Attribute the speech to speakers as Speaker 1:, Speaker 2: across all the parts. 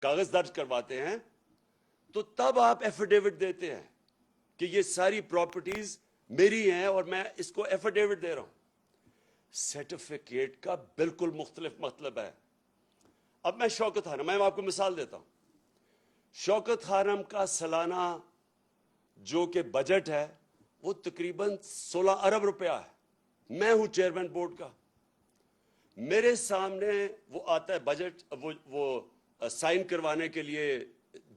Speaker 1: کاغذ درج کرواتے ہیں تو تب آپ ایفیڈیوٹ دیتے ہیں کہ یہ ساری پراپرٹیز میری ہیں اور میں اس کو ایفیڈیوٹ دے رہا ہوں. سرٹیفکیٹ کا بالکل مختلف مطلب ہے. اب میں شوکت خانم، میں آپ کو مثال دیتا ہوں. شوکت خانم کا سالانہ جو کہ بجٹ ہے وہ تقریباً 16 ارب روپیہ ہے. میں ہوں چیئرمین بورڈ کا. میرے سامنے وہ آتا ہے بجٹ، وہ سائن کروانے کے لیے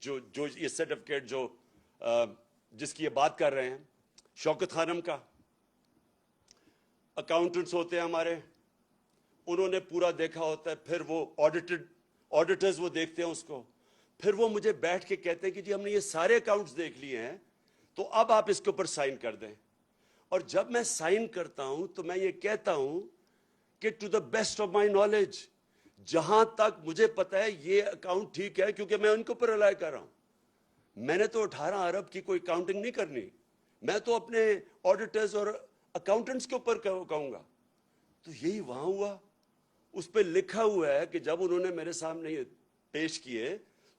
Speaker 1: جو یہ سرٹیفکیٹ جو جس کی یہ بات کر رہے ہیں شوکت خانم کا. اکاؤنٹنٹس ہوتے ہیں ہمارے، انہوں نے پورا دیکھا ہوتا ہے، پھر وہ آڈیٹرز وہ دیکھتے ہیں اس کو، پھر وہ مجھے بیٹھ کے کہتے ہیں کہ جی ہم نے یہ سارے اکاؤنٹس دیکھ لیے ہیں تو اب آپ اس کے اوپر سائن کر دیں. اور جب میں سائن کرتا ہوں تو میں یہ کہتا ہوں کہ to the best of my knowledge, جہاں تک مجھے پتا ہے یہ اکاؤنٹ ٹھیک ہے، کیونکہ میں ان کے اوپر رلائی کر رہا ہوں. میں نے تو 18 ارب کی کوئی کاؤنٹنگ نہیں کرنی، میں تو اپنے آڈیٹرز اور اکاؤنٹنٹس کے اوپر کہوں گا. تو یہی وہاں ہوا. اس پہ لکھا ہوا ہے کہ جب انہوں نے میرے سامنے یہ پیش کیے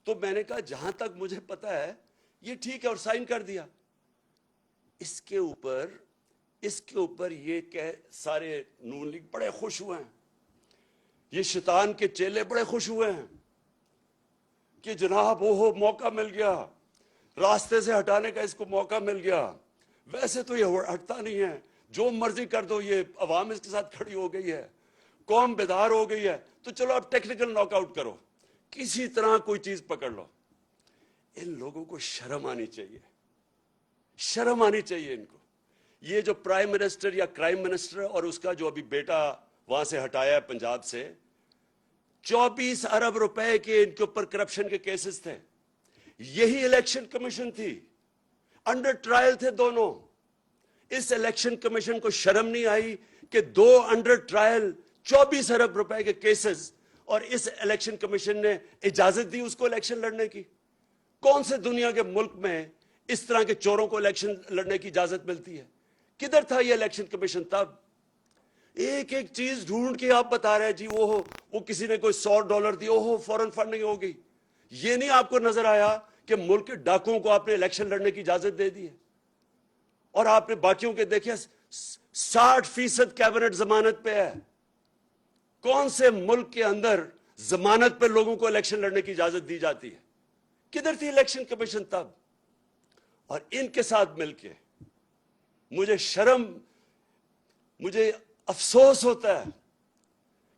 Speaker 1: تو میں نے کہا جہاں تک مجھے پتا ہے یہ ٹھیک ہے اور سائن کر دیا. اس کے اوپر یہ کہ سارے نون لیگ بڑے خوش ہوئے ہیں، یہ شیطان کے چیلے بڑے خوش ہوئے ہیں کہ جناب وہ موقع مل گیا، راستے سے ہٹانے کا اس کو موقع مل گیا. ویسے تو یہ ہٹتا نہیں ہے، جو مرضی کر دو، یہ عوام اس کے ساتھ کھڑی ہو گئی ہے، قوم بیدار ہو گئی ہے، تو چلو اب ٹیکنیکل ناک آؤٹ کرو، کسی طرح کوئی چیز پکڑ لو. ان لوگوں کو شرم آنی چاہیے، شرم آنی چاہیے ان کو. یہ جو پرائم منسٹر یا کرائم منسٹر اور اس کا جو ابھی بیٹا وہاں سے ہٹایا ہے پنجاب سے، 24 ارب روپے کے ان کے اوپر کرپشن کے کیسز تھے. یہی الیکشن کمیشن تھی، انڈر ٹرائل تھے دونوں. اس الیکشن کمیشن کو شرم نہیں آئی کہ 2 انڈر ٹرائل 24 ارب روپے کے کیسز، اور اس الیکشن کمیشن نے اجازت دی اس کو الیکشن لڑنے کی؟ کون سے دنیا کے ملک میں اس طرح کے چوروں کو الیکشن لڑنے کی اجازت ملتی ہے؟ کدھر تھا یہ الیکشن کمیشن تب؟ ایک ایک چیز ڈھونڈ کے آپ بتا رہے ہیں جی وہ کسی نے کوئی $100 دی، فوراً فنڈنگ ہو گئی. یہ نہیں آپ کو نظر آیا کہ ملک کے ڈاکوؤں کو آپ نے الیکشن لڑنے کی اجازت دے دی ہے؟ اور آپ نے باقیوں کے دیکھے 60% کیبنٹ ضمانت پہ ہے. کون سے ملک کے اندر ضمانت پہ لوگوں کو الیکشن لڑنے کی اجازت دی جاتی ہے؟ کدھر تھی الیکشن کمیشن تب؟ اور ان کے ساتھ مل کے مجھے افسوس ہوتا ہے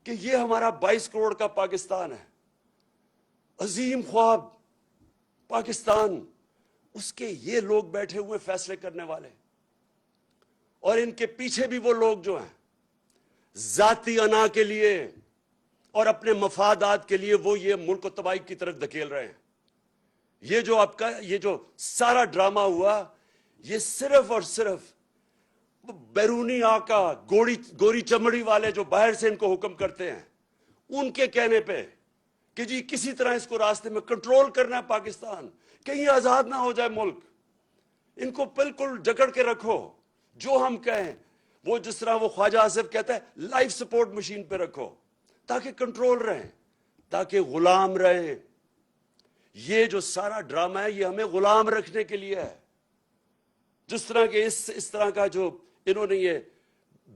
Speaker 1: کہ یہ ہمارا 22 کروڑ کا پاکستان ہے، عظیم خواب پاکستان، اس کے یہ لوگ بیٹھے ہوئے فیصلے کرنے والے، اور ان کے پیچھے بھی وہ لوگ جو ہیں ذاتی انا کے لیے اور اپنے مفادات کے لیے وہ یہ ملک کو تباہی کی طرف دھکیل رہے ہیں. یہ جو آپ کا یہ جو سارا ڈرامہ ہوا، یہ صرف اور صرف بیرونی آقا گوری چمڑی والے جو باہر سے ان کو حکم کرتے ہیں، ان کے کہنے پہ کہ جی کسی طرح اس کو راستے میں کنٹرول کرنا ہے پاکستان، کہیں آزاد نہ ہو جائے ملک. ان کو بالکل جکڑ کے رکھو، جو ہم کہیں وہ، جس طرح وہ خواجہ آصف کہتا ہے، لائف سپورٹ مشین پہ رکھو تاکہ کنٹرول رہیں، تاکہ غلام رہیں. یہ جو سارا ڈرامہ ہے یہ ہمیں غلام رکھنے کے لیے ہے. جس طرح کہ اس طرح کا جو انہوں نے یہ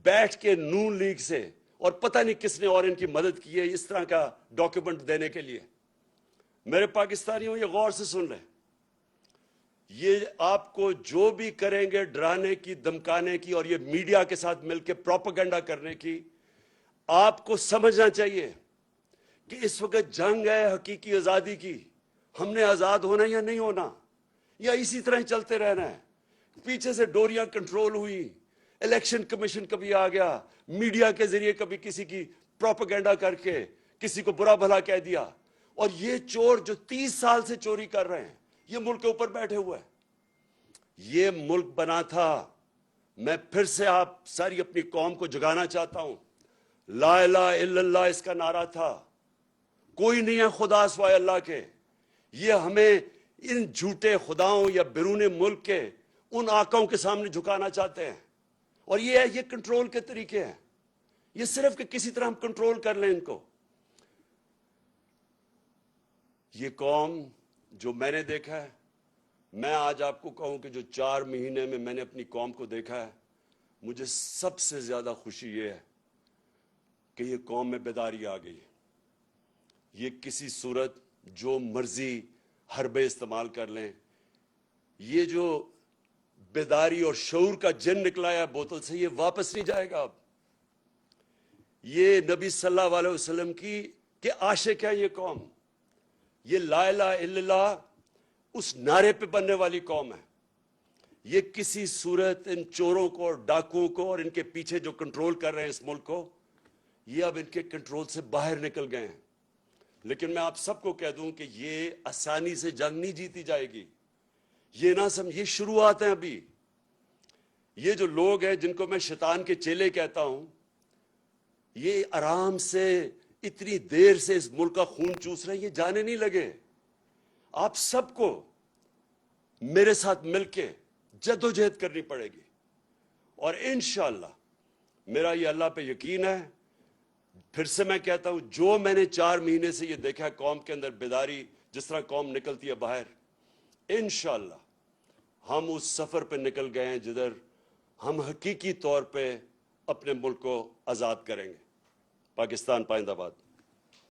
Speaker 1: بیٹھ کے نون لیگ سے اور پتہ نہیں کس نے اور ان کی مدد کی ہے اس طرح کا ڈاکیومنٹ دینے کے لیے. میرے پاکستانیوں یہ غور سے سن لیں، یہ آپ کو جو بھی کریں گے ڈرانے کی، دمکانے کی، اور یہ میڈیا کے ساتھ مل کے پروپیگنڈا کرنے کی، آپ کو سمجھنا چاہیے کہ اس وقت جنگ ہے حقیقی آزادی کی. ہم نے آزاد ہونا یا نہیں ہونا، یا اسی طرح ہی چلتے رہنا ہے؟ پیچھے سے ڈوریاں کنٹرول ہوئی، الیکشن کمیشن کبھی آ گیا، میڈیا کے ذریعے کبھی کسی کی پروپیگنڈا کر کے کسی کو برا بھلا کہہ دیا. اور یہ چور جو 30 سال سے چوری کر رہے ہیں، یہ ملک کے اوپر بیٹھے ہوئے ہیں. یہ ملک بنا تھا، میں پھر سے آپ ساری اپنی قوم کو جگانا چاہتا ہوں، لا الہ الا اللہ اس کا نعرہ تھا. کوئی نہیں ہے خدا سوائے اللہ کے. یہ ہمیں ان جھوٹے خداؤں یا بیرون ملک کے ان آقاؤں کے سامنے جھکانا چاہتے ہیں. اور یہ کنٹرول کے طریقے ہیں، یہ صرف کہ کسی طرح ہم کنٹرول کر لیں ان کو. یہ قوم جو میں نے دیکھا ہے، میں آج آپ کو کہوں کہ جو 4 مہینے میں نے اپنی قوم کو دیکھا ہے، مجھے سب سے زیادہ خوشی یہ ہے کہ یہ قوم میں بیداری آ گئی. یہ کسی صورت جو مرضی حربے استعمال کر لیں، یہ جو بیداری اور شعور کا جن نکلا ہے بوتل سے، یہ واپس نہیں جائے گا. اب یہ نبی صلی اللہ علیہ وسلم کی کہ عاشق ہے یہ قوم. یہ لا الہ الا اللہ اس نعرے پہ بننے والی قوم ہے. یہ کسی صورت ان چوروں کو اور ڈاکوؤں کو اور ان کے پیچھے جو کنٹرول کر رہے ہیں اس ملک کو، یہ اب ان کے کنٹرول سے باہر نکل گئے ہیں. لیکن میں آپ سب کو کہہ دوں کہ یہ آسانی سے جنگ نہیں جیتی جائے گی. یہ نہ سمجھ، یہ شروعات ہیں ابھی. یہ جو لوگ ہیں جن کو میں شیطان کے چیلے کہتا ہوں، یہ آرام سے اتنی دیر سے اس ملک کا خون چوس رہے ہیں، یہ جانے نہیں لگے. آپ سب کو میرے ساتھ مل کے جدوجہد کرنی پڑے گی، اور انشاءاللہ میرا یہ اللہ پہ یقین ہے. پھر سے میں کہتا ہوں، جو میں نے 4 مہینے سے یہ دیکھا ہے قوم کے اندر بیداری، جس طرح قوم نکلتی ہے باہر، انشاءاللہ ہم اس سفر پہ نکل گئے ہیں جدھر ہم حقیقی طور پہ اپنے ملک کو آزاد کریں گے. پاکستان پائندہ باد.